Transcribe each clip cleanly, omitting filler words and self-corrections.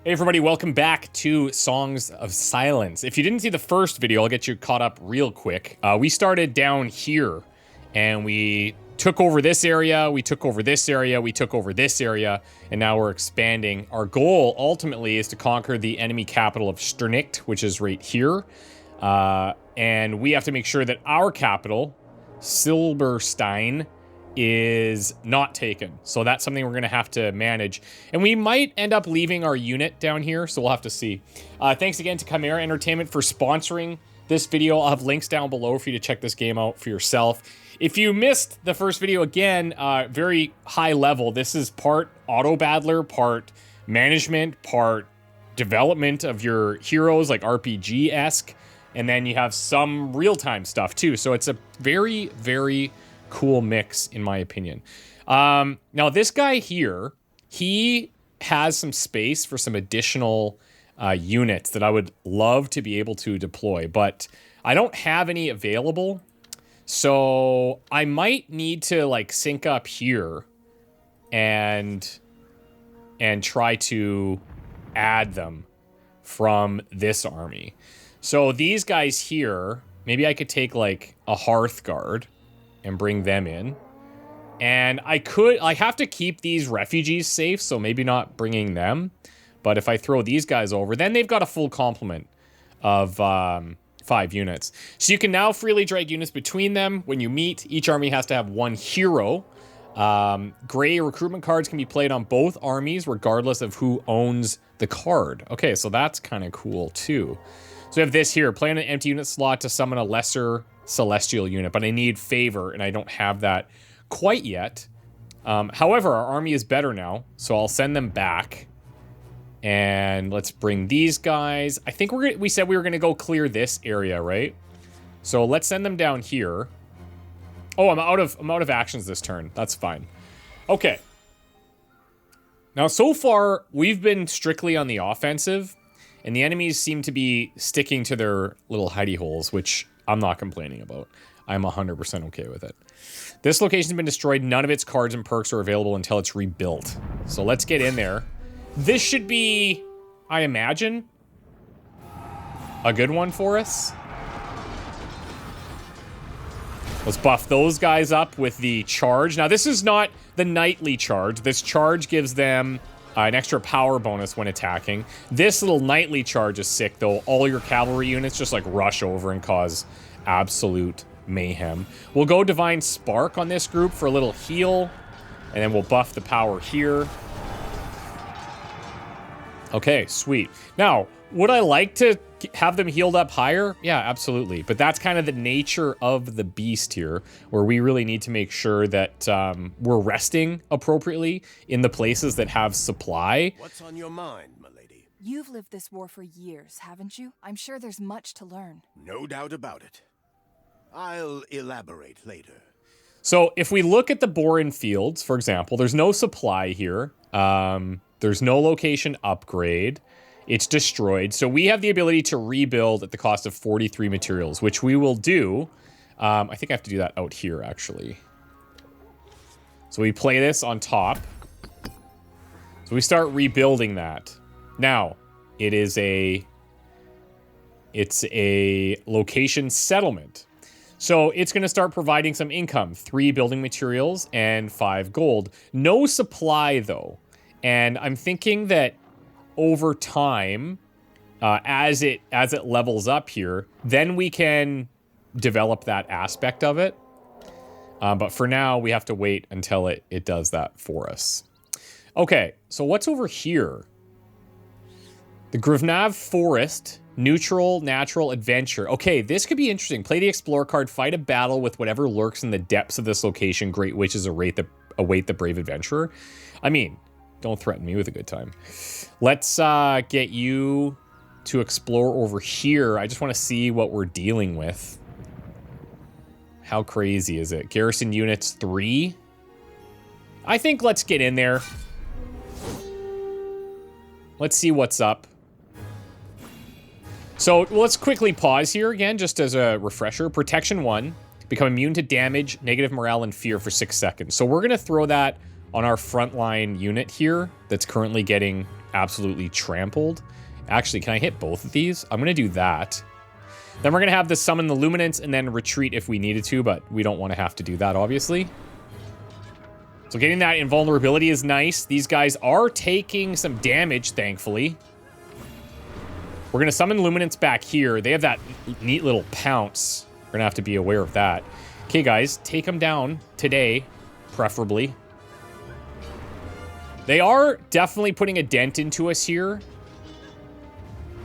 Hey everybody, welcome back to Songs of Silence. If you didn't see the first video, I'll get you caught up real quick. We started down here, and we took over this area, we took over this area, we took over this area, and now we're expanding. Our goal, ultimately, is to conquer the enemy capital of Sternicht, which is right here. And we have to make sure that our capital, Silberstein, is not taken. So that's something we're gonna have to manage. And we might end up leaving our unit down here, so we'll have to see. Thanks again to Chimera Entertainment for sponsoring this video. I'll have links down below for you to check this game out for yourself. If you missed the first video, again, very high level. This is part auto battler, part management, part development of your heroes, like RPG-esque. And then you have some real-time stuff too. So it's a very, very cool mix, in my opinion. Now, this guy here, he has some space for some additional units that I would love to be able to deploy, but I don't have any available. So I might need to like sync up here and try to add them from this army. So these guys here, maybe I could take like a Hearthguard and bring them in. And I have to keep these refugees safe, so maybe not bringing them. But if I throw these guys over, then they've got a full complement of 5 units. So you can now freely drag units between them when you meet. Each army has to have 1 hero. Gray recruitment cards can be played on both armies, regardless of who owns the card. Okay, so that's kind of cool too. So we have this here, play on an empty unit slot to summon a lesser celestial unit, but I need favor, and I don't have that quite yet. However, our army is better now, so I'll send them back. And let's bring these guys. I think we said we were gonna go clear this area, right? So let's send them down here. Oh, I'm out of actions this turn. That's fine. Okay. Now, so far, we've been strictly on the offensive, and the enemies seem to be sticking to their little hidey holes, which I'm not complaining about. I'm 100% okay with it. This location's been destroyed. None of its cards and perks are available until it's rebuilt. So let's get in there. This should be, I imagine, a good one for us. Let's buff those guys up with the charge. Now, this is not the nightly charge. This charge gives them an extra power bonus when attacking. This little nightly charge is sick, though. All your cavalry units just, like, rush over and cause absolute mayhem. We'll go Divine Spark on this group for a little heal, and then we'll buff the power here. Okay, sweet. Now, would I like to have them healed up higher? Yeah, absolutely. But that's kind of the nature of the beast here, where we really need to make sure that we're resting appropriately in the places that have supply. What's on your mind, my lady? You've lived this war for years, haven't you? I'm sure there's much to learn. No doubt about it. I'll elaborate later. So if we look at the Borin Fields, for example, there's no supply here. There's no location upgrade. It's destroyed. So we have the ability to rebuild at the cost of 43 materials, which we will do. I think I have to do that out here, actually. So we play this on top. So we start rebuilding that. Now, it's a location settlement. So it's going to start providing some income, 3 building materials and 5 gold. No supply, though. And I'm thinking that over time, as it levels up here, then we can develop that aspect of it. But for now, we have to wait until it does that for us. Okay, so what's over here? The Grivnav Forest, neutral, natural adventure. Okay, this could be interesting. Play the Explorer card, fight a battle with whatever lurks in the depths of this location. Great witches await the brave adventurer. I mean, don't threaten me with a good time. Let's get you to explore over here. I just want to see what we're dealing with. How crazy is it? Garrison units 3. I think let's get in there. Let's see what's up. So let's quickly pause here again, just as a refresher. Protection 1, become immune to damage, negative morale, and fear for 6 seconds. So we're going to throw that on our frontline unit here that's currently getting absolutely trampled. Actually, can I hit both of these? I'm going to do that. Then we're going to have this summon the Luminance and then retreat if we needed to, but we don't want to have to do that, obviously. So getting that invulnerability is nice. These guys are taking some damage, thankfully. We're going to summon Luminance back here. They have that neat little pounce. We're going to have to be aware of that. Okay, guys, take them down today, preferably. They are definitely putting a dent into us here.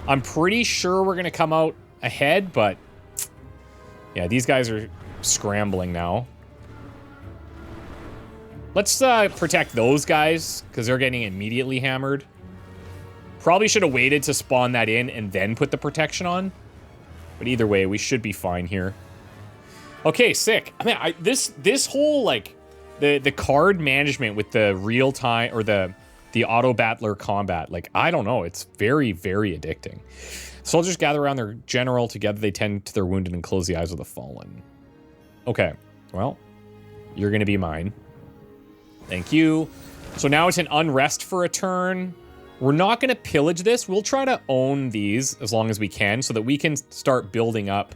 I'm pretty sure we're going to come out ahead, but yeah, these guys are scrambling now. Let's protect those guys because they're getting immediately hammered. Probably should have waited to spawn that in and then put the protection on. But either way, we should be fine here. Okay, sick. I mean, this whole, like, the card management with the real time or the auto battler combat, like, I don't know, it's very, very addicting. Soldiers gather around their general. Together they tend to their wounded and close the eyes of the fallen. Okay, well, you're gonna be mine. Thank you. So now it's an unrest for a turn. We're not gonna pillage this. We'll try to own these as long as we can so that we can start building up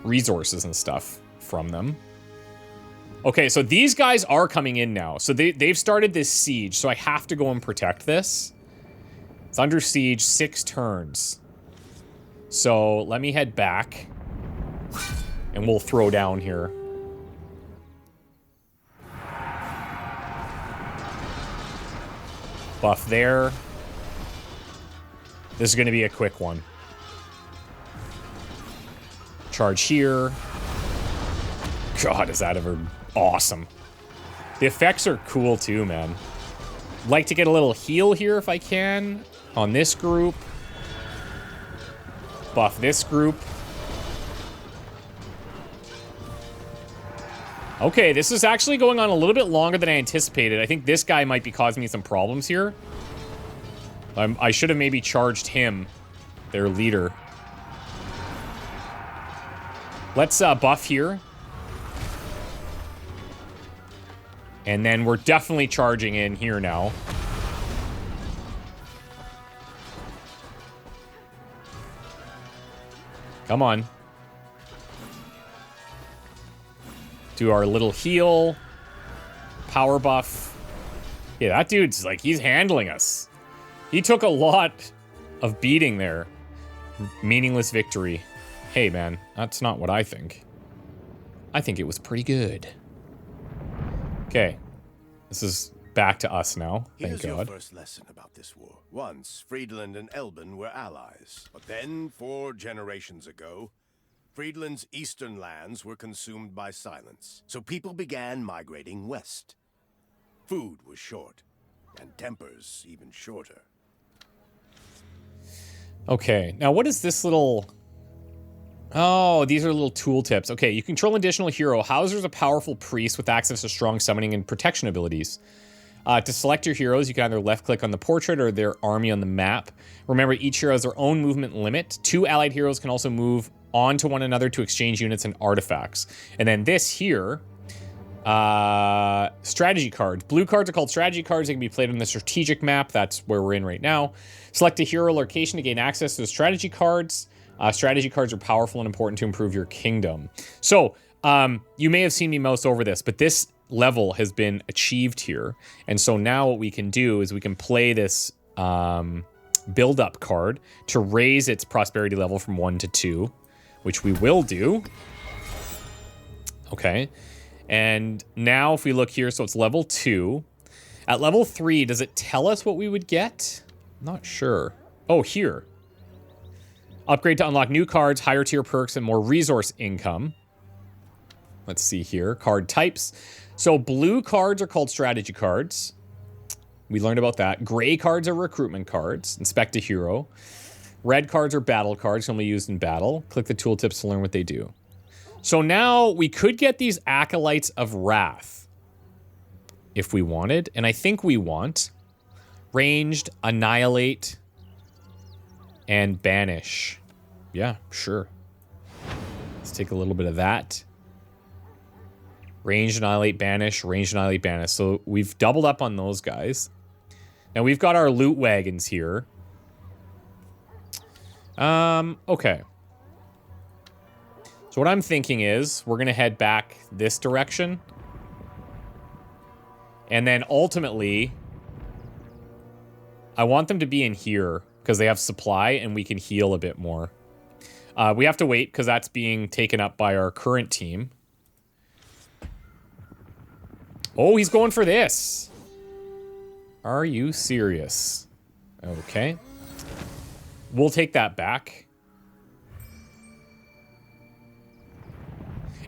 resources and stuff from them. Okay, so these guys are coming in now. So they've started this siege, so I have to go and protect this. It's under siege 6 turns. So let me head back. And we'll throw down here. Buff there. This is going to be a quick one. Charge here. God, is that ever awesome. The effects are cool too, man. Like to get a little heal here if I can. On this group. Buff this group. Okay, this is actually going on a little bit longer than I anticipated. I think this guy might be causing me some problems here. I should have maybe charged him, their leader. Let's buff here. And then we're definitely charging in here now. Come on. Do our little heal. Power buff. Yeah, that dude's like, he's handling us. He took a lot of beating there. Meaningless victory. Hey, man, that's not what I think. I think it was pretty good. Okay. This is back to us now, thank God. Here's your first lesson about this war. Once, Friedland and Elben were allies. But then, 4 generations ago, Friedland's eastern lands were consumed by silence. So people began migrating west. Food was short, and tempers even shorter. Okay, now what is this little... Oh, these are little tooltips. Okay, you control an additional hero. Hauser's a powerful priest with access to strong summoning and protection abilities. To select your heroes, you can either left-click on the portrait or their army on the map. Remember, each hero has their own movement limit. 2 allied heroes can also move onto one another to exchange units and artifacts. And then this here, strategy cards. Blue cards are called strategy cards. They can be played on the strategic map. That's where we're in right now. Select a hero location to gain access to the strategy cards. Strategy cards are powerful and important to improve your kingdom. So, you may have seen me mouse over this, but this level has been achieved here. And so now what we can do is we can play this build-up card to raise its prosperity level from 1 to 2, which we will do. Okay. And now if we look here, so it's level 2. At level 3, does it tell us what we would get? I'm not sure. Oh, here. Upgrade to unlock new cards, higher tier perks, and more resource income. Let's see here. Card types. So blue cards are called strategy cards. We learned about that. Gray cards are recruitment cards. Inspect a hero. Red cards are battle cards, can be used in battle. Click the tooltips to learn what they do. So now we could get these Acolytes of Wrath if we wanted. And I think we want ranged, annihilate, and banish. Yeah, sure. Let's take a little bit of that. Range, annihilate, banish, range, annihilate, banish. So we've doubled up on those guys. Now we've got our loot wagons here. Okay. So what I'm thinking is we're going to head back this direction. And then ultimately, I want them to be in here because they have supply and we can heal a bit more. We have to wait because that's being taken up by our current team. Oh, he's going for this. Are you serious? Okay. We'll take that back.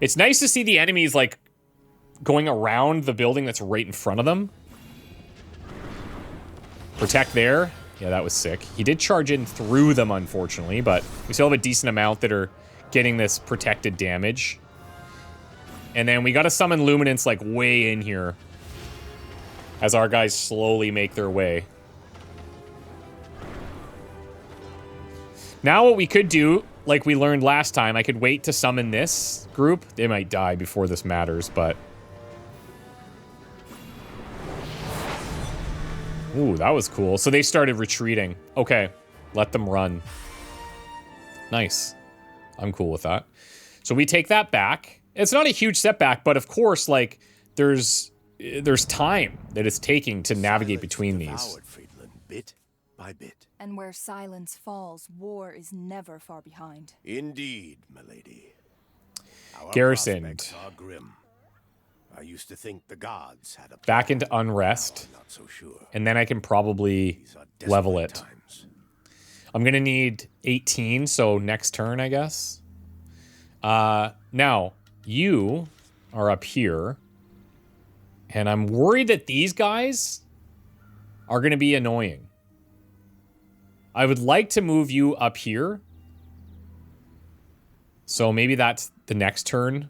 It's nice to see the enemies, like, going around the building that's right in front of them. Protect there. Yeah, that was sick. He did charge in through them, unfortunately, but we still have a decent amount that are getting this protected damage. And then we gotta summon Luminance, like, way in here as our guys slowly make their way. Now what we could do, like we learned last time, I could wait to summon this group. They might die before this matters, but... Ooh, that was cool. So they started retreating. Okay, let them run. Nice. I'm cool with that. So we take that back. It's not a huge setback, but of course, like, there's time that it's taking to navigate between these. Friedland, bit by bit. And where silence falls, war is never far behind. Indeed, milady. Our Garrison. prospects are grim. I used to think the gods had a Back into Unrest. Not so sure. And then I can probably These are level desperate it. times. I'm going to need 18, so next turn, I guess. Now, you are up here. And I'm worried that these guys are going to be annoying. I would like to move you up here. So maybe that's the next turn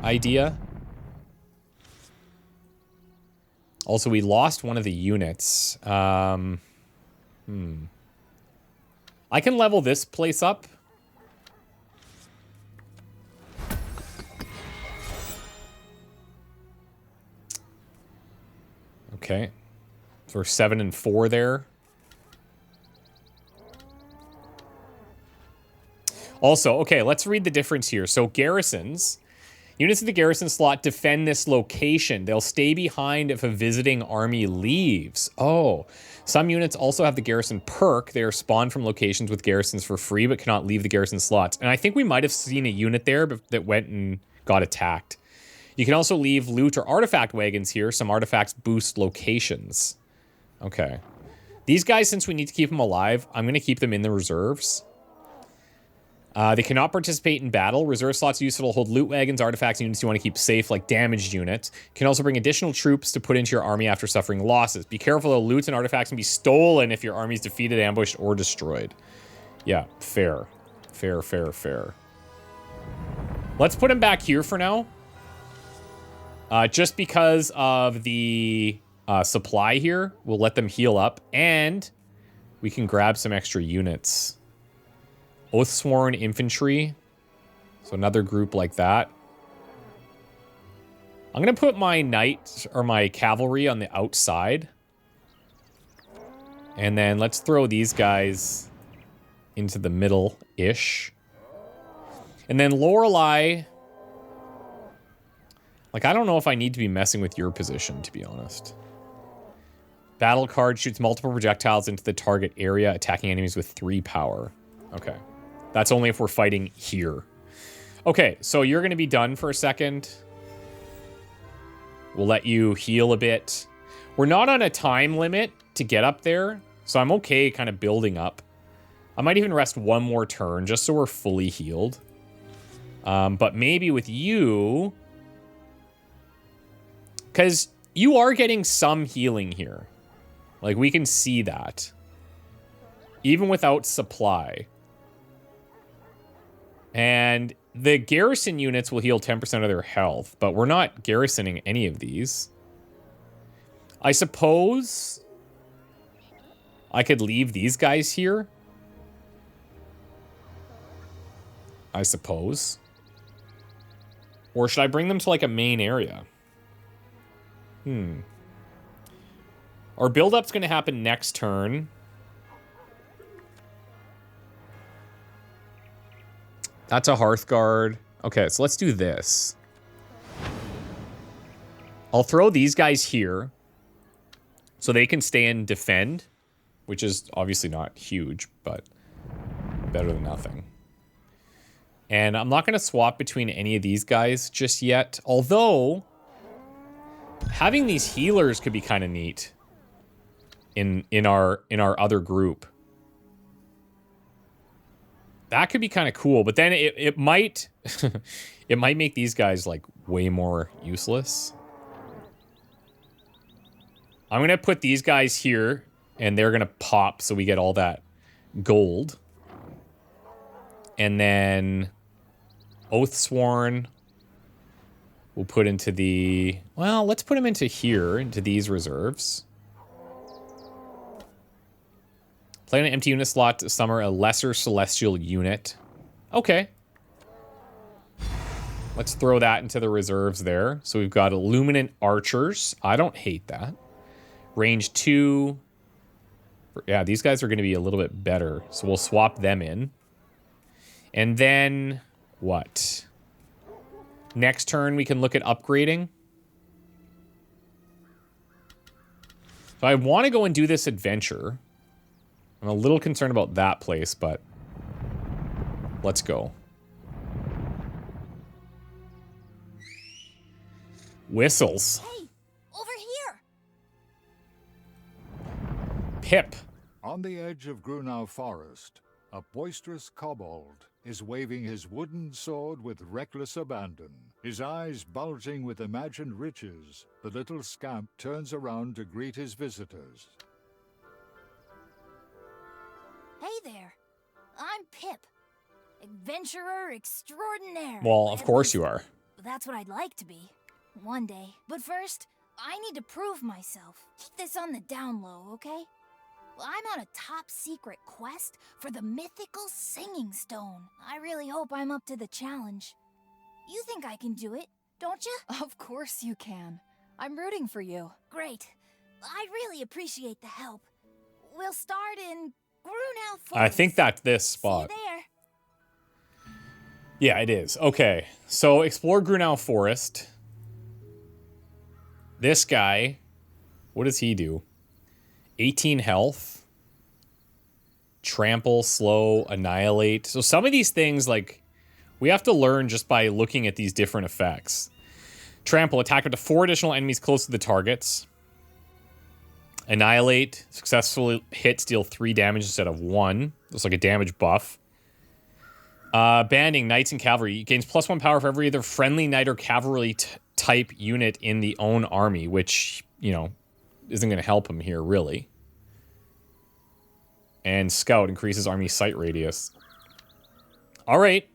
idea. Also, we lost one of the units. I can level this place up. Okay. So we're 7 and 4 there. Also, okay, let's read the difference here. So garrisons. Units in the garrison slot defend this location. They'll stay behind if a visiting army leaves. Oh. Some units also have the garrison perk. They are spawned from locations with garrisons for free, but cannot leave the garrison slots. And I think we might have seen a unit there that went and got attacked. You can also leave loot or artifact wagons here. Some artifacts boost locations. Okay. These guys, since we need to keep them alive, I'm going to keep them in the reserves. They cannot participate in battle. Reserve slots are useful to hold loot wagons, artifacts, and units you want to keep safe, like damaged units. You can also bring additional troops to put into your army after suffering losses. Be careful, though. Loot and artifacts can be stolen if your army is defeated, ambushed, or destroyed. Yeah, fair. Fair, fair, fair. Let's put him back here for now. Just because of the supply here, we'll let them heal up, and we can grab some extra units. Oathsworn infantry. So another group like that. I'm going to put my knight or my cavalry on the outside. And then let's throw these guys into the middle-ish. And then Lorelei. Like, I don't know if I need to be messing with your position, to be honest. Battle card shoots multiple projectiles into the target area, attacking enemies with 3 power. Okay. That's only if we're fighting here. Okay, so you're going to be done for a second. We'll let you heal a bit. We're not on a time limit to get up there, so I'm okay kind of building up. I might even rest one more turn just so we're fully healed. But maybe with you... Because you are getting some healing here. Like, we can see that. Even without supply. And the garrison units will heal 10% of their health, but we're not garrisoning any of these. I suppose I could leave these guys here. I suppose. Or should I bring them to, like, a main area? Or Our build-up's going to happen next turn. That's a Hearthguard. Okay, so let's do this. I'll throw these guys here so they can stay and defend, which is obviously not huge, but better than nothing. And I'm not going to swap between any of these guys just yet, although having these healers could be kind of neat in our other group. That could be kind of cool, but then it might it might make these guys like way more useless. I'm going to put these guys here, and they're going to pop so we get all that gold. And then Oathsworn we'll put into the... Well, let's put them into here, into these reserves. Play on an empty unit slot to summon a lesser celestial unit. Okay. Let's throw that into the reserves there. So we've got Illuminant Archers. I don't hate that. Range 2. Yeah, these guys are going to be a little bit better. So we'll swap them in. And then, what? Next turn, we can look at upgrading. So I want to go and do this adventure. I'm a little concerned about that place, but let's go. Whistles. Hey, over here. Pip. On the edge of Grunau Forest, a boisterous kobold is waving his wooden sword with reckless abandon. His eyes bulging with imagined riches, the little scamp turns around to greet his visitors. Hey there. I'm Pip. Adventurer extraordinaire. Well, of course you are. That's what I'd like to be. One day. But first, I need to prove myself. Keep this on the down low, okay? I'm on a top secret quest for the mythical Singing Stone. I really hope I'm up to the challenge. You think I can do it, don't you? Of course you can. I'm rooting for you. Great. I really appreciate the help. We'll start in Grunau Forest. I think that's this spot. See you there. Yeah, it is. Okay, so explore Grunau Forest. This guy, what does he do? 18 health. Trample, slow, annihilate. So some of these things, like, we have to learn just by looking at these different effects. Trample, attack up to 4 additional enemies close to the targets. Annihilate, successfully hits, deal 3 damage instead of 1. Looks like a damage buff. Banding, Knights and Cavalry. Gains +1 power for every either friendly Knight or Cavalry type unit in the own army, which, you know, isn't going to help him here, really. And Scout increases army sight radius. All right.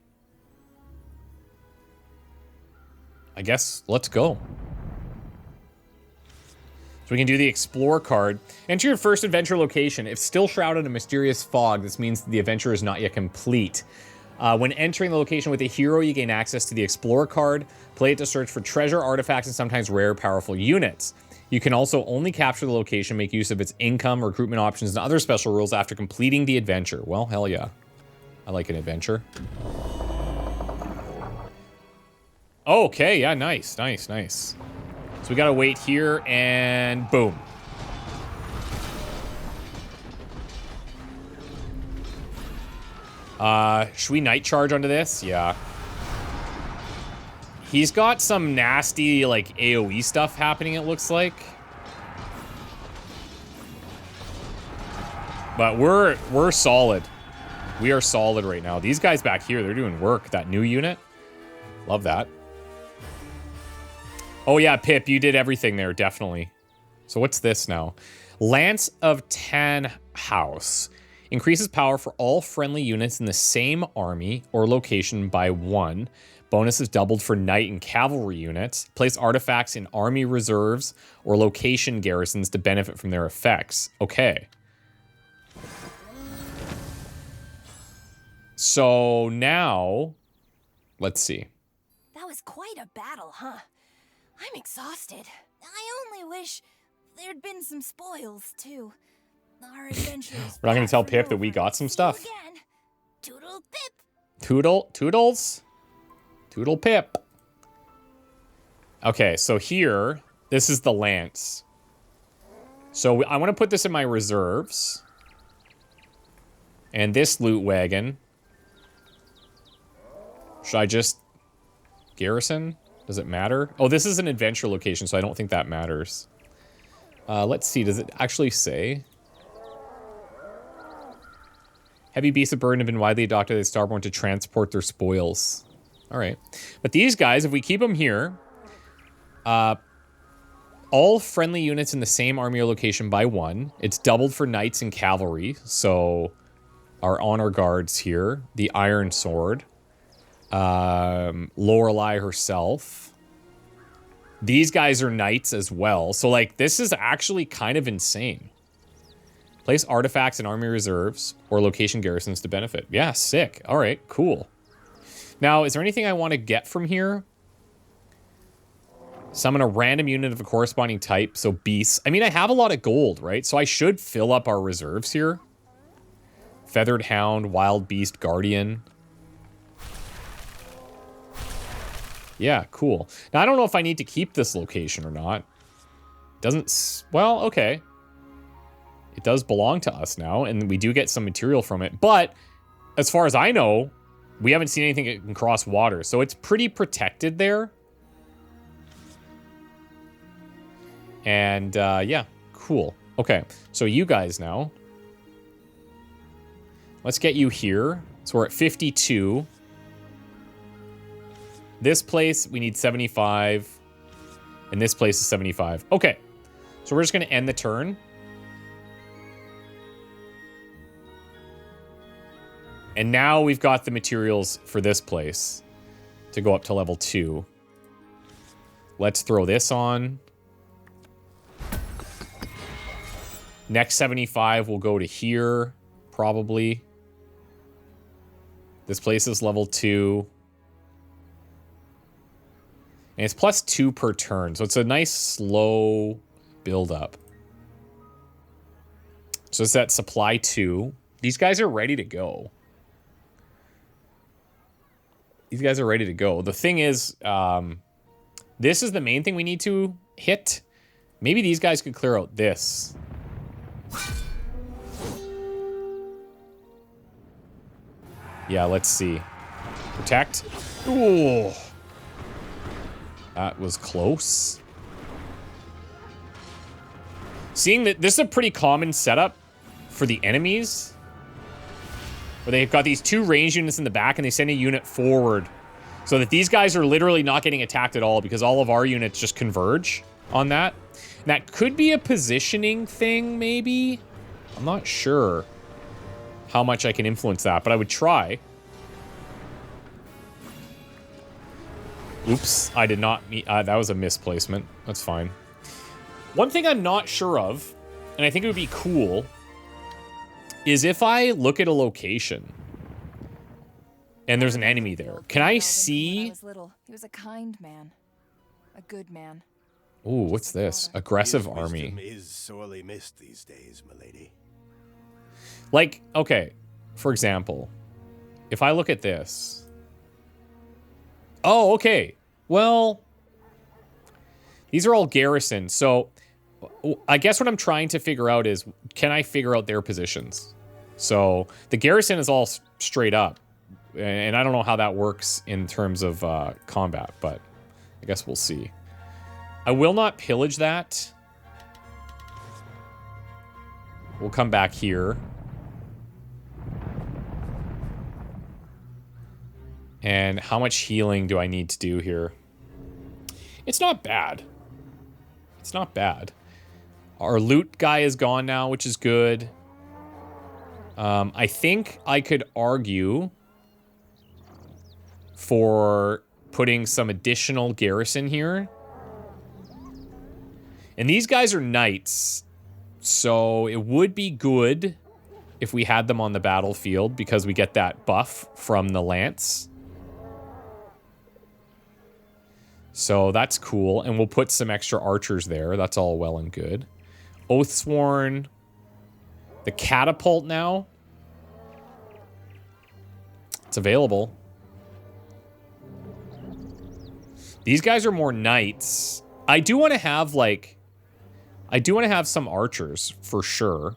I guess let's go. So we can do the Explore card. Enter your first adventure location. If still shrouded in mysterious fog, this means the adventure is not yet complete. When entering the location with a hero, you gain access to the Explore card. Play it to search for treasure, artifacts, and sometimes rare, powerful units. You can also only capture the location, make use of its income, recruitment options, and other special rules after completing the adventure. Well, hell yeah. I like an adventure. Okay, yeah, nice, nice, nice. So we gotta wait here, and boom. Should we night charge onto this? Yeah. He's got some nasty, like, AoE stuff happening, it looks like. But we're solid. We are solid right now. These guys back here, they're doing work. That new unit. Love that. Oh yeah, Pip, you did everything there, definitely. So what's this now? Lance of Tannhaus. Increases power for all friendly units in the same army or location by 1. Bonus is doubled for knight and cavalry units. Place artifacts in army reserves or location garrisons to benefit from their effects. Okay. So now, let's see. That was quite a battle, huh? I'm exhausted. I only wish there'd been some spoils, too. Our adventures. We're not gonna tell fast Pip and that we over. got some See you stuff. again. Toodle Pip. Toodles? Toodle Pip. Okay, so here, this is the lance. So I want to put this in my reserves. And this loot wagon. Should I just... Garrison? Does it matter? Oh, this is an adventure location, so I don't think that matters. Let's see, does it actually say? Heavy beasts of burden have been widely adopted as Starborn to transport their spoils. All right. But these guys, if we keep them here, all friendly units in the same army location by 1. It's doubled for knights and cavalry, so our honor guards here. The Iron Sword. Lorelei herself. These guys are knights as well. So, like, this is actually kind of insane. Place artifacts in army reserves or location garrisons to benefit. Yeah, sick. All right, cool. Now, is there anything I want to get from here? Summon a random unit of a corresponding type, so beasts. I mean, I have a lot of gold, right? So I should fill up our reserves here. Feathered Hound, Wild Beast, Guardian. Yeah, cool. Now, I don't know if I need to keep this location or not. Doesn't... Well, okay. It does belong to us now, and we do get some material from it. But, as far as I know, we haven't seen anything that can cross water. So it's pretty protected there. And, yeah, cool. Okay, so you guys now. Let's get you here. So we're at 52. This place, we need 75. And this place is 75. Okay, so we're just going to end the turn. And now we've got the materials for this place to go up to level 2. Let's throw this on. Next 75 will go to here, probably. This place is level 2. And it's +2 per turn, so it's a nice slow build up. So it's at supply 2. These guys are ready to go. These guys are ready to go. The thing is, this is the main thing we need to hit. Maybe these guys could clear out this. Yeah, let's see. Protect. Ooh. That was close. Seeing that this is a pretty common setup for the enemies. Where they've got these 2 range units in the back and they send a unit forward. So that these guys are literally not getting attacked at all because all of our units just converge on that. And that could be a positioning thing, maybe? I'm not sure how much I can influence that, but I would try. Oops, I did not meet... that was a misplacement. That's fine. One thing I'm not sure of, and I think it would be cool, is if I look at a location and there's an enemy there, can I see... When I was little, he was a kind man. A good man. Ooh, what's this? Aggressive His army. wisdom is sorely missed these days, milady. Like, okay, for example, if I look at this... Oh, okay. Well, these are all garrisons. So I guess what I'm trying to figure out is, can I figure out their positions? So the garrison is all straight up. And I don't know how that works in terms of combat, but I guess we'll see. I will not pillage that. We'll come back here. And how much healing do I need to do here? It's not bad. It's not bad. Our loot guy is gone now, which is good. I think I could argue for putting some additional garrison here. And these guys are knights, so it would be good if we had them on the battlefield because we get that buff from the lance. So that's cool, and we'll put some extra archers there. That's all well and good. Oathsworn. The catapult now. It's available. These guys are more knights. I do want to have, like... I do want to have some archers, for sure.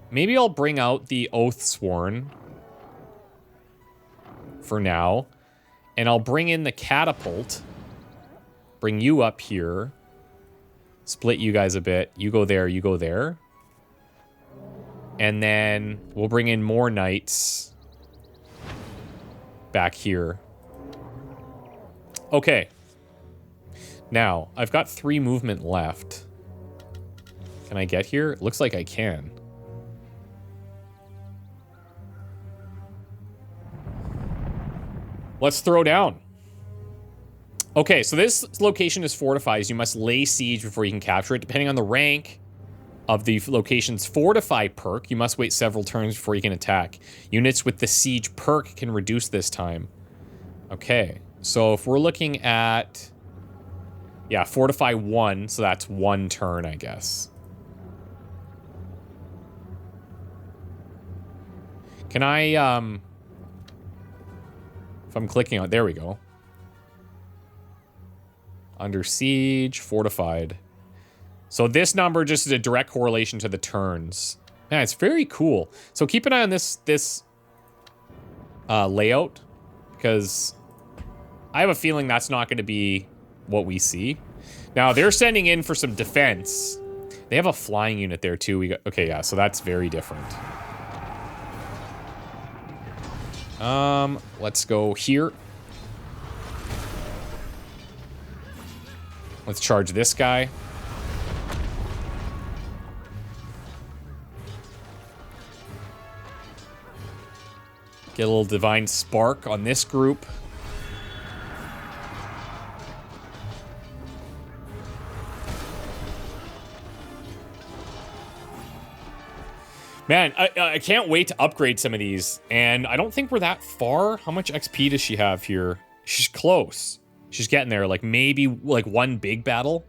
Maybe I'll bring out the Oathsworn. For now. And I'll bring in the catapult. Bring you up here. Split you guys a bit. You go there, you go there. And then we'll bring in more knights. Back here. Okay. Now, I've got 3 movement left. Can I get here? It looks like I can. Let's throw down. Okay, so this location is fortified. You must lay siege before you can capture it. Depending on the rank of the location's fortify perk, you must wait several turns before you can attack. Units with the siege perk can reduce this time. Okay, so if we're looking at... Yeah, fortify 1, so that's 1 turn, I guess. Can I, if I'm clicking on... There we go. Under siege, fortified. So this number just is a direct correlation to the turns. Man, it's very cool. So keep an eye on this layout, because I have a feeling that's not going to be what we see. Now, they're sending in for some defense. They have a flying unit there, too. Okay, yeah, so that's very different. Let's go here. Let's charge this guy. Get a little divine spark on this group. Man, I can't wait to upgrade some of these. And I don't think we're that far. How much XP does she have here? She's close. She's getting there. Like, maybe, like, 1 big battle.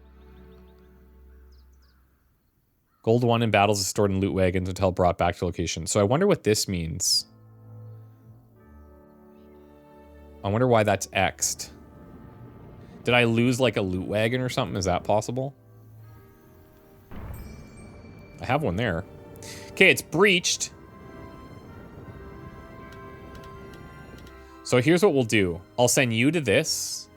Gold 1 in battles is stored in loot wagons until brought back to location. So I wonder what this means. I wonder why that's X'd. Did I lose, like, a loot wagon or something? Is that possible? I have one there. Okay, it's breached. So here's what we'll do. I'll send you to this.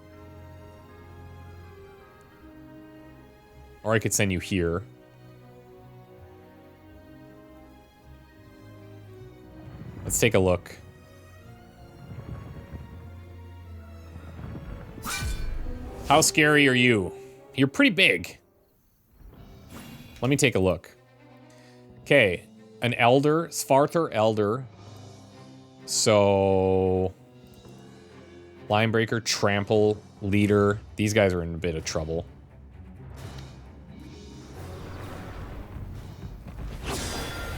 Or I could send you here. Let's take a look. How scary are you? You're pretty big. Let me take a look. Okay, an elder, Svarther elder. So, Linebreaker, Trample, Leader. These guys are in a bit of trouble.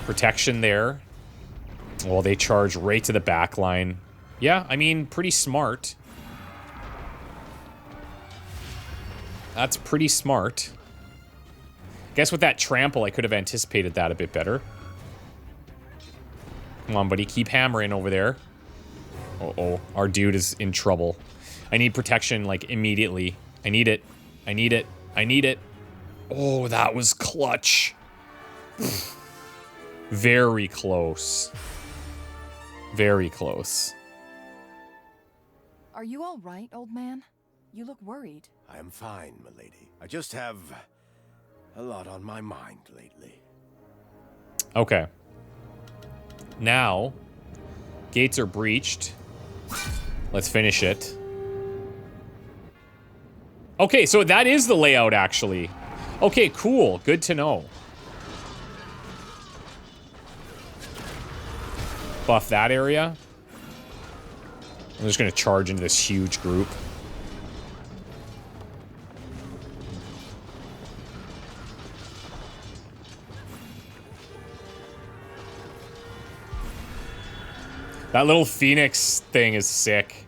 Protection there. Well, they charge right to the back line. Yeah, I mean, pretty smart. That's pretty smart. Guess with that trample, I could have anticipated that a bit better. Come on, buddy. Keep hammering over there. Uh-oh. Our dude is in trouble. I need protection, like, immediately. I need it. I need it. I need it. Oh, that was clutch. Very close. Very close. Are you all right, old man? You look worried. I am fine, milady. I just have a lot on my mind lately. Okay. Now, gates are breached. Let's finish it. Okay, so that is the layout, actually. Okay, cool. Good to know. Buff that area. I'm just going to charge into this huge group. That little phoenix thing is sick.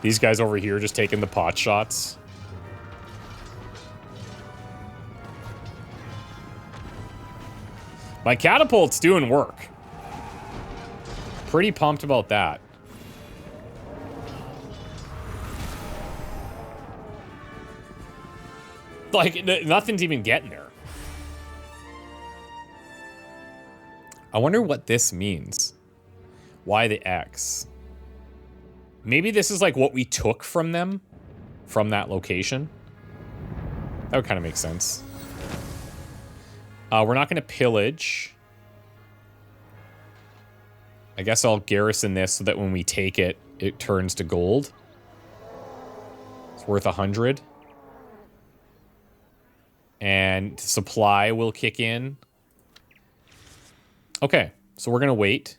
These guys over here just taking the pot shots. My catapult's doing work. Pretty pumped about that. Like, nothing's even getting there. I wonder what this means. Why the X? Maybe this is like what we took from them, from that location. That would kind of make sense. We're not going to pillage. I guess I'll garrison this so that when we take it, it turns to gold. It's worth 100. And supply will kick in. Okay, so we're going to wait.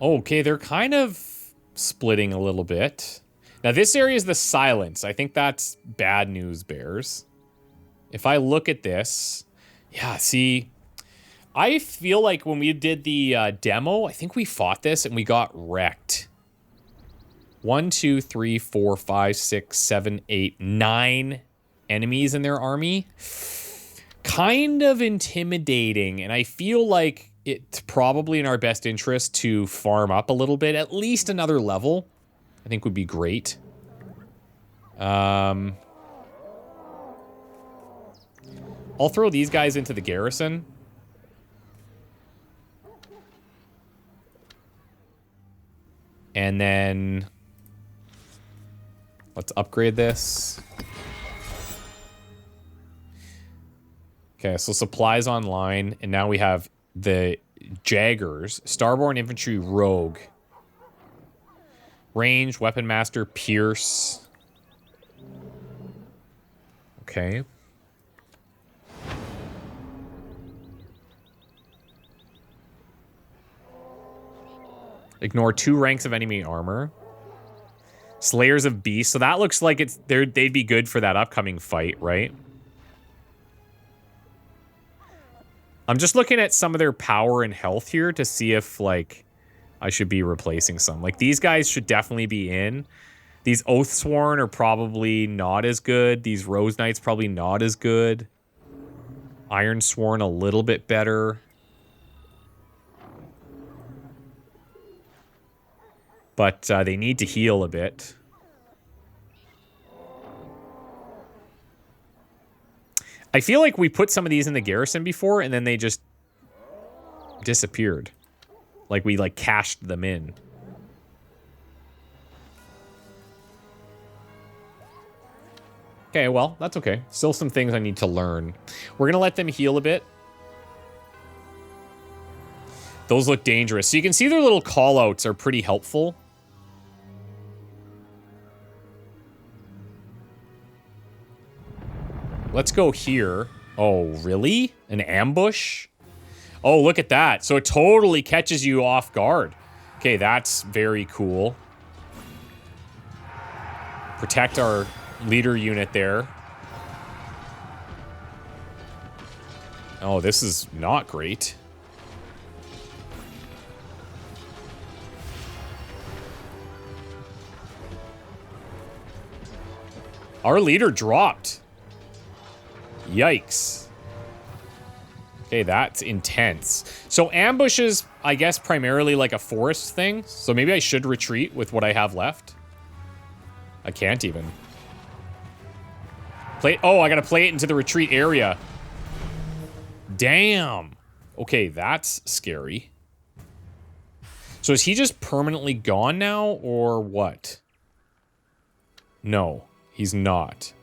Okay, they're kind of splitting a little bit. Now, this area is the silence. I think that's bad news, bears. If I look at this... Yeah, see... I feel like when we did the demo, I think we fought this and we got wrecked. 1, 2, 3, 4, 5, 6, 7, 8, 9 enemies in their army. Kind of intimidating, and I feel like it's probably in our best interest to farm up a little bit, at least another level. I think would be great. I'll throw these guys into the garrison. And then let's upgrade this. Okay, so supplies online, and now we have the Jaggers, Starborn Infantry Rogue. Range, Weapon Master, Pierce. Okay. Ignore 2 ranks of enemy armor. Slayers of Beasts. So that looks like they'd be good for that upcoming fight, right? I'm just looking at some of their power and health here to see if, like, I should be replacing some. Like, these guys should definitely be in. These Oathsworn are probably not as good. These Rose Knights probably not as good. Ironsworn a little bit better. But they need to heal a bit. I feel like we put some of these in the garrison before, and then they just disappeared. Like we, like, cashed them in. Okay, well, that's okay. Still some things I need to learn. We're going to let them heal a bit. Those look dangerous. So you can see their little call-outs are pretty helpful. Let's go here. Oh, really? An ambush? Oh, look at that. So it totally catches you off guard. Okay, that's very cool. Protect our leader unit there. Oh, this is not great. Our leader dropped. Yikes. Okay, that's intense. So ambushes, I guess, primarily like a forest thing. So maybe I should retreat with what I have left. I can't even. Oh, I gotta play it into the retreat area. Damn. Okay, that's scary. So is he just permanently gone now, or what? No, he's not.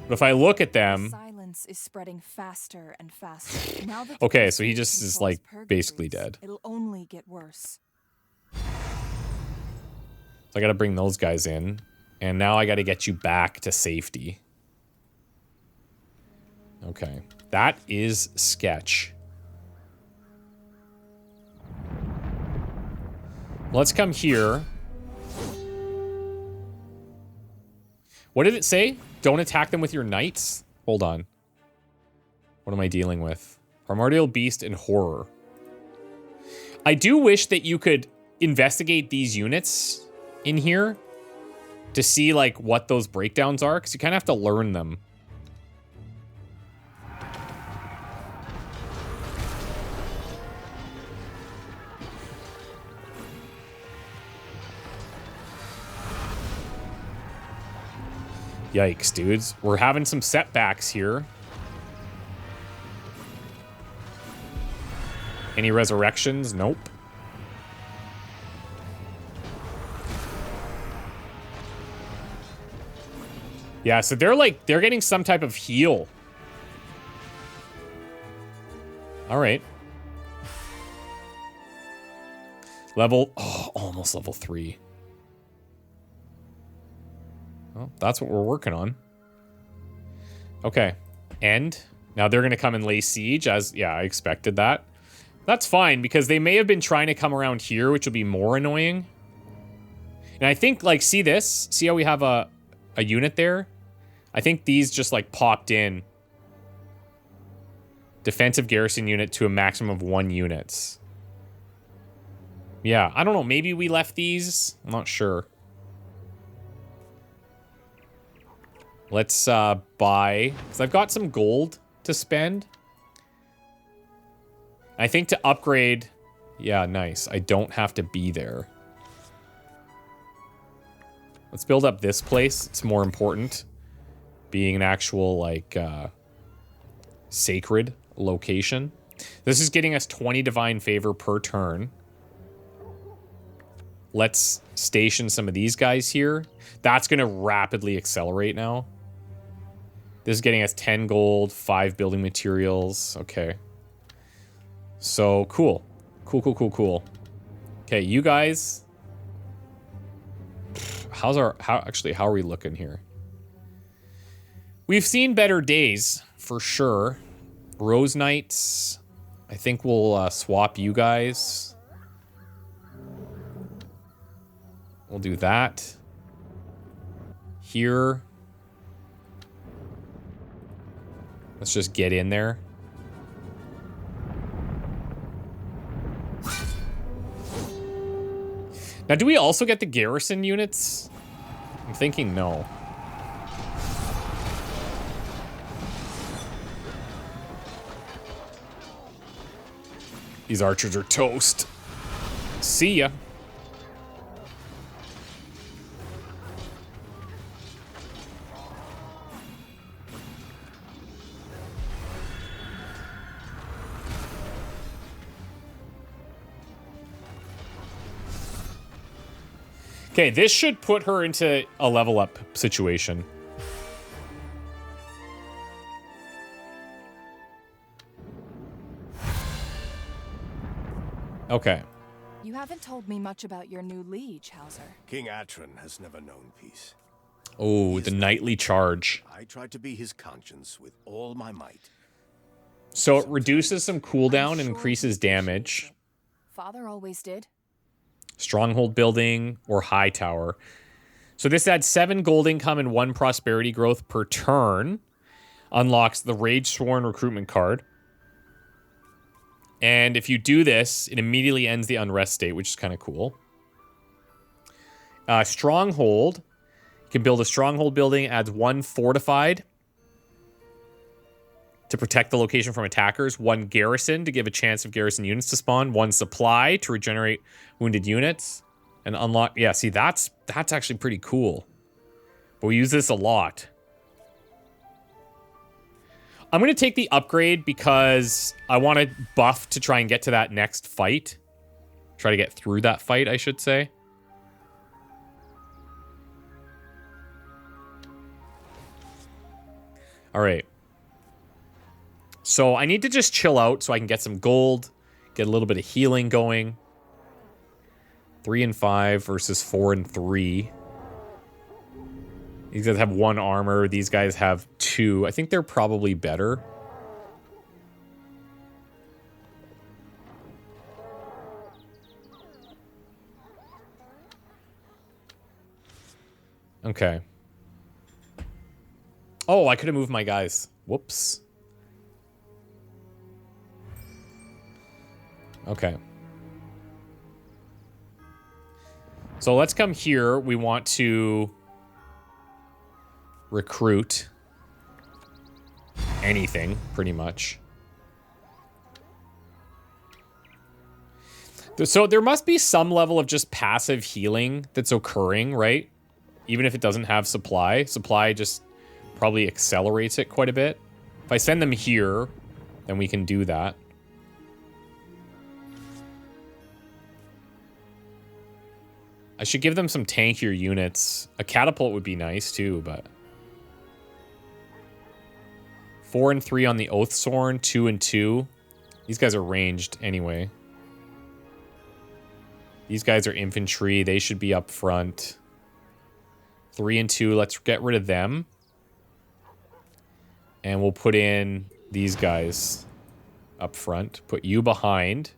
But if I look at them... Silence is spreading faster and faster. Now that okay, so he just is, like, basically dead. It'll only get worse. So I gotta bring those guys in. And now I gotta get you back to safety. Okay. That is sketch. Let's come here. What did it say? Don't attack them with your knights? Hold on. What am I dealing with? Primordial Beast and Horror. I do wish that you could investigate these units in here to see like what those breakdowns are, because you kind of have to learn them. Yikes, dudes. We're having some setbacks here. Any resurrections? Nope. Yeah, so they're getting some type of heal. All right. Almost level 3. Well, that's what we're working on. Okay. And now they're going to come and lay siege as, yeah, I expected that. That's fine because they may have been trying to come around here, which will be more annoying. And I think, like, see this? See how we have a unit there? I think these just, like, popped in. Defensive garrison unit to a maximum of 1 units. Yeah, I don't know. Maybe we left these. I'm not sure. Let's buy, because I've got some gold to spend. I think to upgrade, yeah, nice. I don't have to be there. Let's build up this place. It's more important. Being an actual, like, sacred location. This is getting us 20 divine favor per turn. Let's station some of these guys here. That's going to rapidly accelerate now. This is getting us 10 gold, 5 building materials. Okay. So, cool. Cool. Okay, you guys. How are we looking here? We've seen better days, for sure. Rose Knights. I think we'll swap you guys. We'll do that. Here. Let's just get in there. Now, do we also get the garrison units? I'm thinking no. These archers are toast. See ya. Okay, this should put her into a level up situation. Okay. You haven't told me much about your new liege, Hauser. King Atron has never known peace. Oh, the nightly charge. I tried to be his conscience with all my might. So it reduces some cooldown and increases damage. Father always did. Stronghold building or high tower. So this adds 7 gold income and 1 prosperity growth per turn. Unlocks the Rage Sworn recruitment card. And if you do this, it immediately ends the unrest state, which is kind of cool. Stronghold. You can build a stronghold building, adds 1 fortified to protect the location from attackers, 1 garrison to give a chance of garrison units to spawn, 1 supply to regenerate wounded units, and unlock. Yeah, see, that's actually pretty cool. But we use this a lot. I'm going to take the upgrade because I want to buff to try and get to that next fight. Try to get through that fight, I should say. All right. So I need to just chill out so I can get some gold, get a little bit of healing going. 3 and 5 versus 4 and 3. These guys have 1 armor. These guys have 2. I think they're probably better. Okay. Oh, I could have moved my guys. Whoops. Okay. So let's come here. We want to recruit anything, pretty much. So there must be some level of just passive healing that's occurring, right? Even if it doesn't have supply. Supply just probably accelerates it quite a bit. If I send them here, then we can do that. I should give them some tankier units. A catapult would be nice too, but... 4 and 3 on the Oathsworn, 2 and 2. These guys are ranged anyway. These guys are infantry. They should be up front. 3 and 2. Let's get rid of them. And we'll put in these guys up front. Put you behind.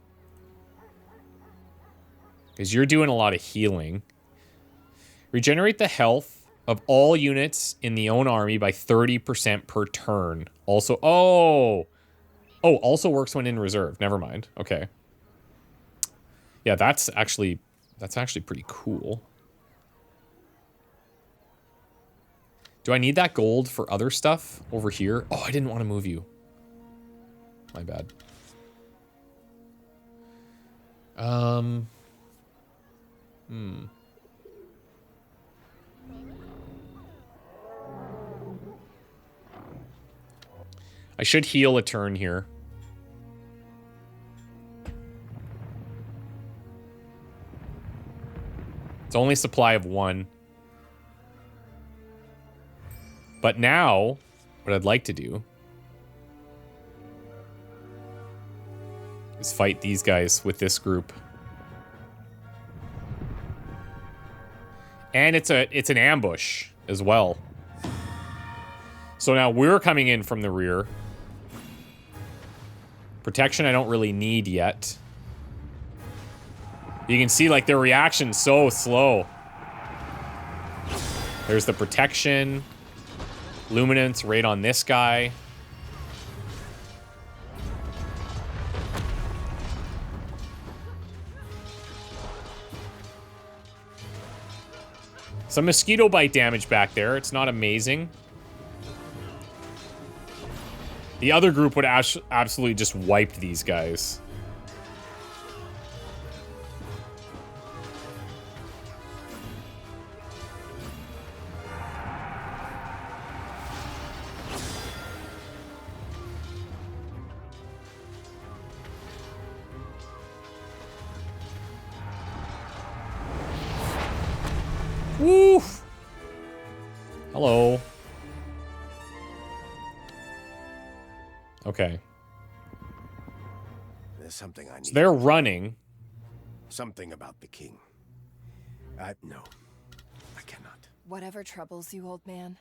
Because you're doing a lot of healing. Regenerate the health of all units in the own army by 30% per turn. Also, oh, also works when in reserve. Never mind. Okay. Yeah, that's actually pretty cool. Do I need that gold for other stuff over here? Oh, I didn't want to move you. My bad. I should heal a turn here. It's only supply of 1. But now, what I'd like to do is fight these guys with this group. And it's an ambush as well. So now we're coming in from the rear. Protection I don't really need yet. You can see, like, their reaction's so slow. There's the protection. Luminance right on this guy. Some mosquito bite damage back there. It's not amazing. The other group would absolutely just wipe these guys. Woo! Hello. Okay. There's something I need. So they're running. Something about the king. No. I cannot. Whatever troubles you, old man,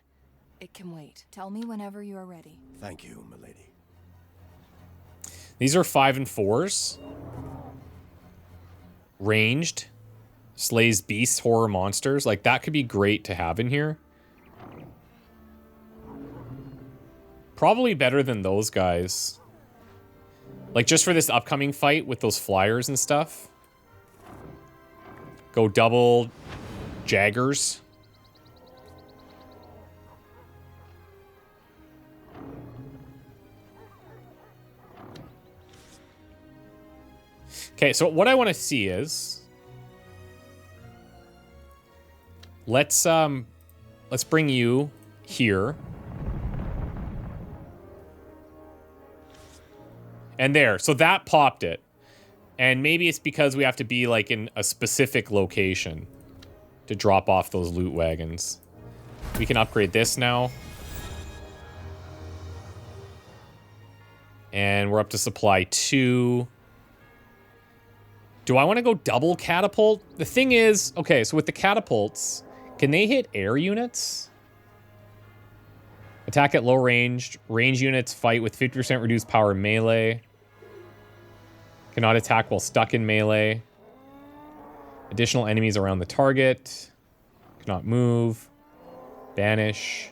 it can wait. Tell me whenever you are ready. Thank you, milady. These are 5 and 4s. Ranged. Slays beasts, horror monsters. Like, that could be great to have in here. Probably better than those guys. Like, just for this upcoming fight with those flyers and stuff. Go double Jaggers. Okay, so what I want to see is... Let's bring you here. And there. So that popped it. And maybe it's because we have to be, like, in a specific location to drop off those loot wagons. We can upgrade this now. And we're up to supply 2. Do I want to go double catapult? The thing is, okay, so with the catapults, can they hit air units? Attack at low range. Range units fight with 50% reduced power melee. Cannot attack while stuck in melee. Additional enemies around the target. Cannot move. Banish.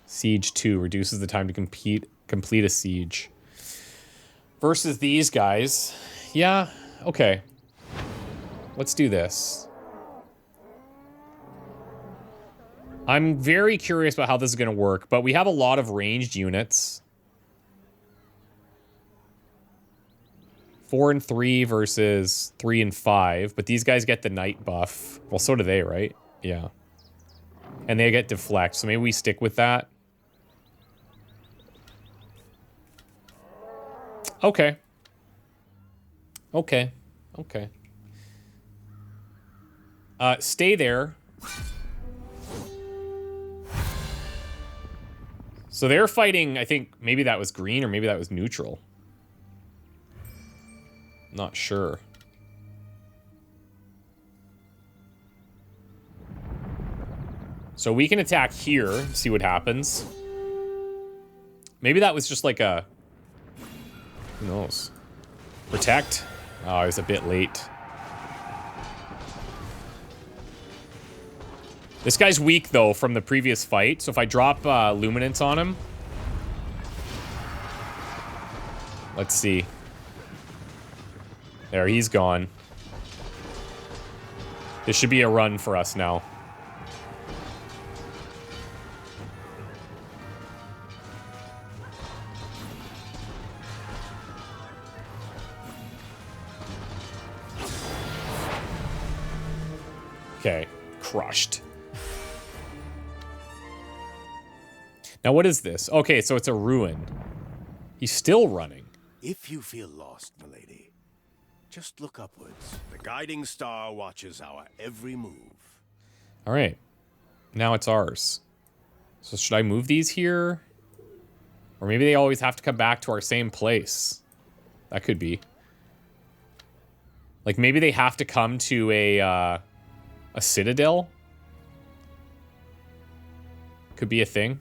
Siege 2 reduces the time to complete a siege. Versus these guys. Yeah, okay. Let's do this. I'm very curious about how this is going to work, but we have a lot of ranged units. 4 and 3 versus 3 and 5, but these guys get the night buff. Well, so do they, right? Yeah. And they get deflect, so maybe we stick with that. Okay. Okay. Okay. Stay there. So they're fighting, I think maybe that was green or maybe that was neutral. Not sure. So we can attack here, see what happens. Maybe that was just like a... Who knows? Protect? Oh, I was a bit late. This guy's weak, though, from the previous fight. So if I drop Luminance on him... Let's see. There, he's gone. This should be a run for us now. Okay, crushed. Now what is this? Okay, so it's a ruin. He's still running. If you feel lost, milady, just look upwards. The guiding star watches our every move. All right. Now it's ours. So should I move these here? Or maybe they always have to come back to our same place. That could be. Like maybe they have to come to a citadel? Could be a thing.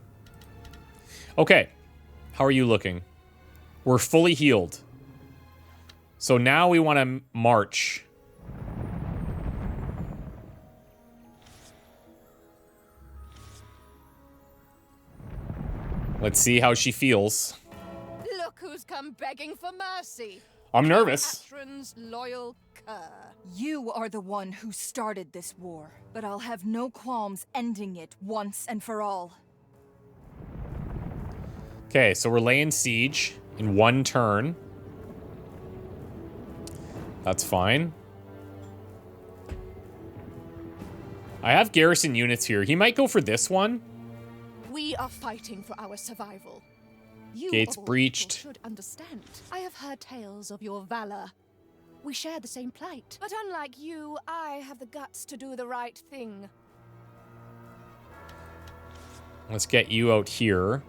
Okay. How are you looking? We're fully healed. So now we want to march. Let's see how she feels. Look who's come begging for mercy. I'm nervous. Atron's loyal cur. You are the one who started this war, but I'll have no qualms ending it once and for all. Okay, so we're laying siege in one turn. That's fine. I have Garrison units here. He might go for this one. We are fighting for our survival. You Gates of all breached. people should understand. I have heard tales of your valor. We share the same plight. But unlike you, I have the guts to do the right thing. Let's get you out here.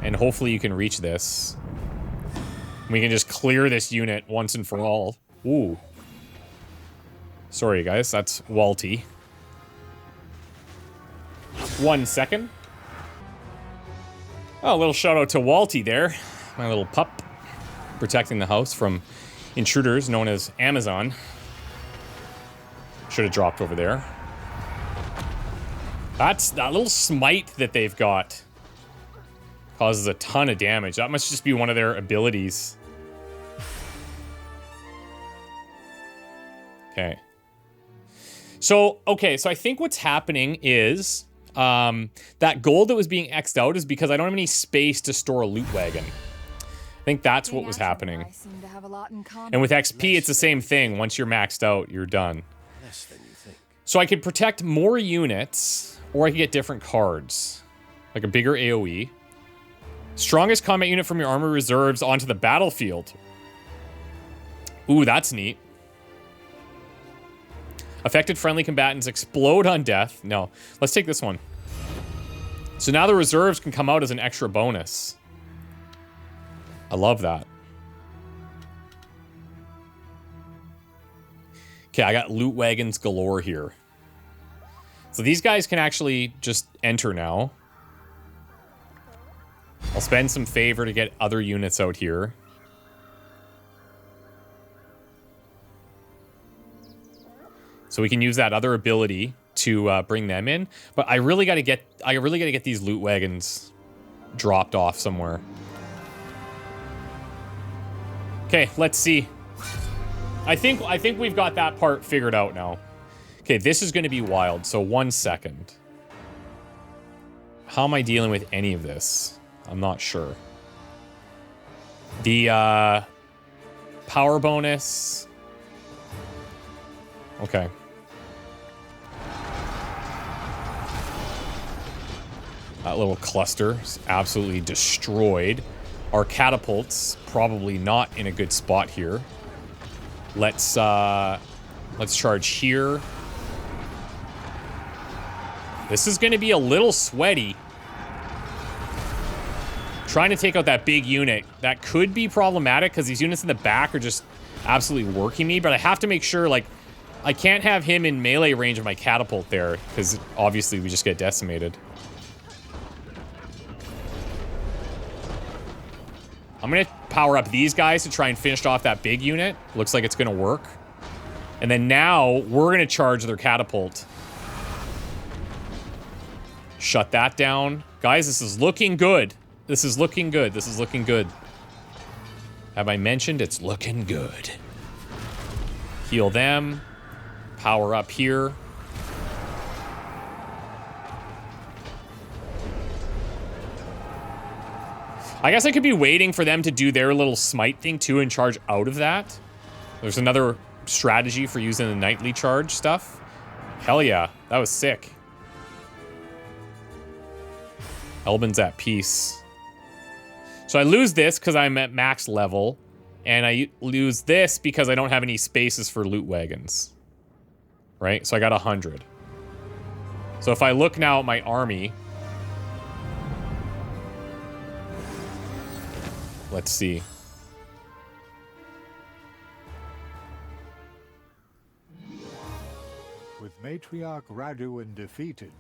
And hopefully you can reach this. We can just clear this unit once and for all. Ooh. Sorry, guys. That's Walty. 1 second. Oh, a little shout out to Walty there. My little pup. Protecting the house from intruders known as Amazon. Should have dropped over there. That's that little smite that they've got. Causes a ton of damage. That must just be one of their abilities. Okay. So I think what's happening is that gold that was being X'd out is because I don't have any space to store a loot wagon. I think that's what was happening. And with XP, it's the same thing. Once you're maxed out, you're done. Less than you think. So I could protect more units, or I could get different cards. Like a bigger AoE. Strongest combat unit from your armor reserves onto the battlefield. Ooh, that's neat. Affected friendly combatants explode on death. No, let's take this one. So now the reserves can come out as an extra bonus. I love that. Okay, I got loot wagons galore here. So these guys can actually just enter now. I'll spend some favor to get other units out here. So we can use that other ability to bring them in. But I really got to get these loot wagons dropped off somewhere. Okay, let's see. I think we've got that part figured out now. Okay, this is going to be wild. So 1 second. How am I dealing with any of this? I'm not sure. The power bonus. Okay. That little cluster is absolutely destroyed. Our catapults probably not in a good spot here. Let's charge here. This is going to be a little sweaty. Trying to take out that big unit. That could be problematic because these units in the back are just absolutely working me, but I have to make sure, like, I can't have him in melee range of my catapult there because obviously we just get decimated. I'm going to power up these guys to try and finish off that big unit. Looks like it's going to work. And then now we're going to charge their catapult. Shut that down. Guys, this is looking good. This is looking good. This is looking good. Have I mentioned it's looking good? Heal them. Power up here. I guess I could be waiting for them to do their little smite thing too and charge out of that. There's another strategy for using the nightly charge stuff. Hell yeah, that was sick. Elben's at peace. So I lose this because I'm at max level, and I lose this because I don't have any spaces for loot wagons. Right? So I got 100. So if I look now at my army, let's see. With Matriarch Raduin defeated,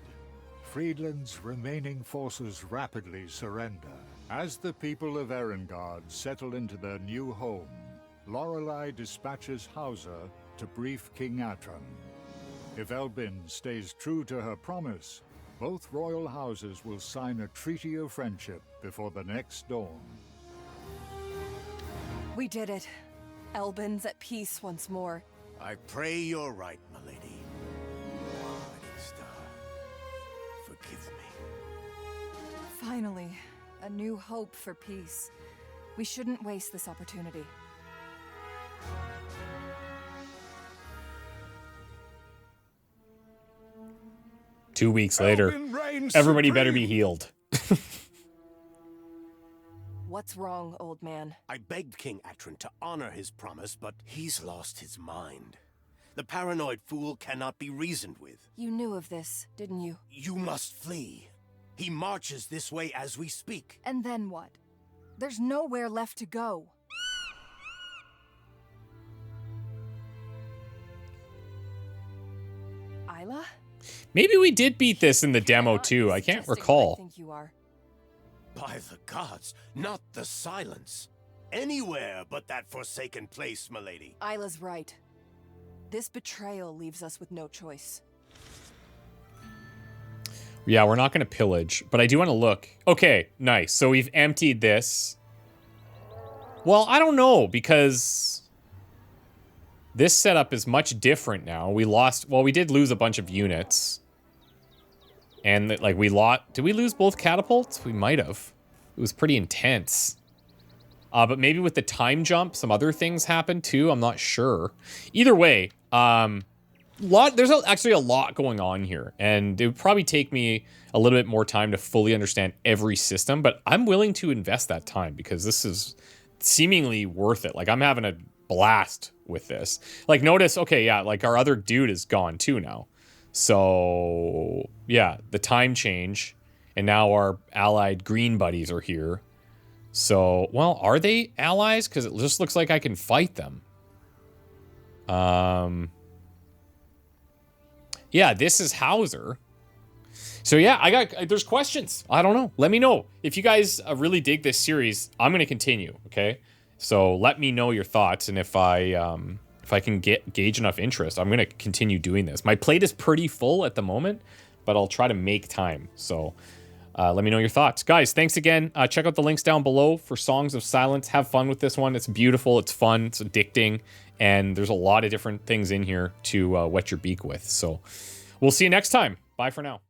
Friedland's remaining forces rapidly surrender. As the people of Erengard settle into their new home, Lorelei dispatches Hauser to brief King Atron. If Elbin stays true to her promise, both royal houses will sign a treaty of friendship before the next dawn. We did it. Elbin's at peace once more. I pray you're right, my lady. Lightning Star, forgive me. Finally, a new hope for peace. We shouldn't waste this opportunity. Two weeks later, everybody better be healed. What's wrong, old man? I begged King Atron to honor his promise, but he's lost his mind. The paranoid fool cannot be reasoned with. You knew of this, didn't you? You must flee. He marches this way as we speak. And then what? There's nowhere left to go. Isla? Maybe we did beat this in the demo too. I can't recall. I think you are. By the gods, not the silence. Anywhere but that forsaken place, milady. Isla's right. This betrayal leaves us with no choice. Yeah, we're not going to pillage, but I do want to look. Okay, nice. So we've emptied this. Well, I don't know, because this setup is much different now. We lost, well, we did lose a bunch of units. And, like, did we lose both catapults? We might have. It was pretty intense. But maybe with the time jump, some other things happened too. I'm not sure. Either way, there's actually a lot going on here. And it would probably take me a little bit more time to fully understand every system. But I'm willing to invest that time because this is seemingly worth it. Like, I'm having a blast with this. Like, notice, okay, yeah, like, our other dude is gone too now. So, yeah, the time change, and now our allied green buddies are here. So, well, are they allies? Because it just looks like I can fight them. Yeah, this is Hauser. So, yeah, there's questions. I don't know. Let me know. If you guys really dig this series, I'm going to continue, okay? So, let me know your thoughts, and if I can gauge enough interest, I'm going to continue doing this. My plate is pretty full at the moment, but I'll try to make time. So Let me know your thoughts. Guys, thanks again. Check out the links down below for Songs of Silence. Have fun with this one. It's beautiful. It's fun. It's addicting. And there's a lot of different things in here to wet your beak with. So we'll see you next time. Bye for now.